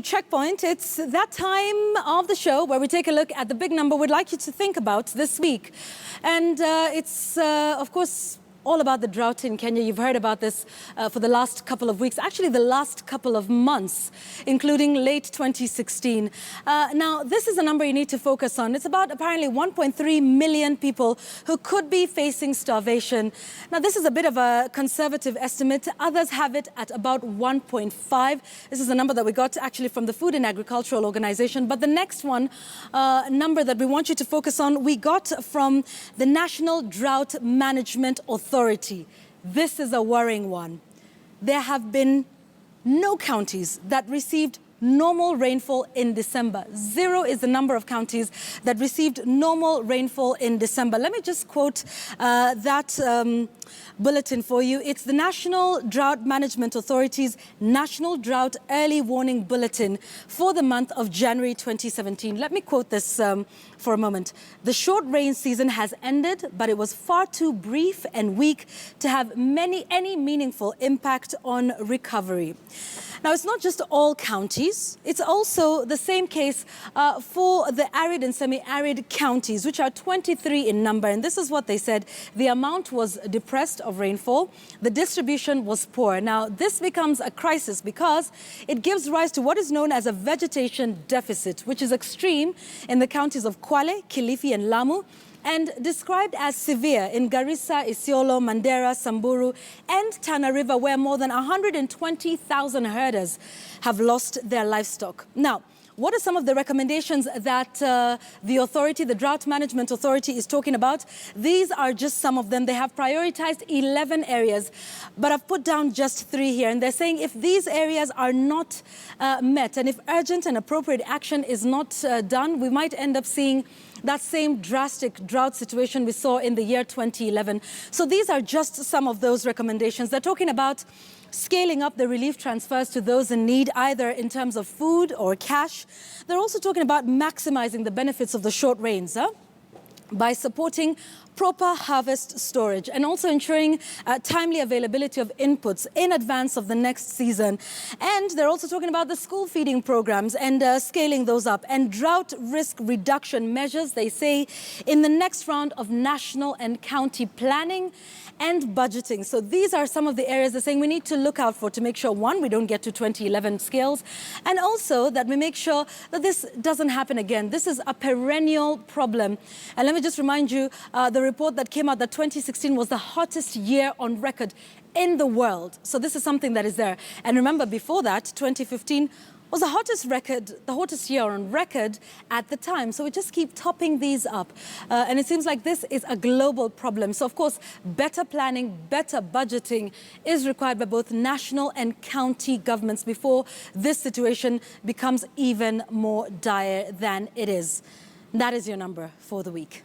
to Checkpoint. It's that time of the show where we take a look at the big number we'd like you to think about this week. And it's, of course, all about the drought in Kenya. You've heard about this for the last couple of weeks, actually the last couple of months, including late 2016. Now, this is a number you need to focus on. It's about apparently 1.3 million people who could be facing starvation. Now, this is a bit of a conservative estimate. Others have it at about 1.5. This is a number that we got actually from the Food and Agricultural Organization. But the next one, number that we want you to focus on, we got from the National Drought Management Authority. This is a worrying one. There have been no counties that received normal rainfall in December. 0 is the number of counties that received normal rainfall in December. Let me just quote that bulletin for you. It's the National Drought Management Authority's National Drought Early Warning Bulletin for the month of January 2017. Let me quote this for a moment. The short rain season has ended, but it was far too brief and weak to have any meaningful impact on recovery. Now, it's not just all counties. It's also the same case for the arid and semi-arid counties, which are 23 in number. And this is what they said. The amount was depressed of rainfall. The distribution was poor. Now, this becomes a crisis because it gives rise to what is known as a vegetation deficit, which is extreme in the counties of Kwale, Kilifi, and Lamu, and described as severe in Garissa, Isiolo, Mandera, Samburu, and Tana River, where more than 120,000 herders have lost their livestock. Now, what are some of the recommendations that the authority, the Drought Management Authority, is talking about? These are just some of them. They have prioritized 11 areas, but I've put down just 3 here. And they're saying if these areas are not met, and if urgent and appropriate action is not done, we might end up seeing that same drastic drought situation we saw in the year 2011. So these are just some of those recommendations. They're talking about scaling up the relief transfers to those in need, either in terms of food or cash. They're also talking about maximizing the benefits of the short rains by supporting proper harvest storage and also ensuring timely availability of inputs in advance of the next season. And they're also talking about the school feeding programs and scaling those up, and drought risk reduction measures, they say, in the next round of national and county planning and budgeting. So these are some of the areas they're saying we need to look out for to make sure, one, we don't get to 2011 scales, and also that we make sure that this doesn't happen again. This is a perennial problem. And let me just remind you, the report that came out that 2016 was the hottest year on record in the world. So this is something that is there. And remember, before that, 2015 was the hottest year on record at the time. So we just keep topping these up. And it seems like this is a global problem. So, of course, better planning, better budgeting is required by both national and county governments before this situation becomes even more dire than it is. That is your number for the week.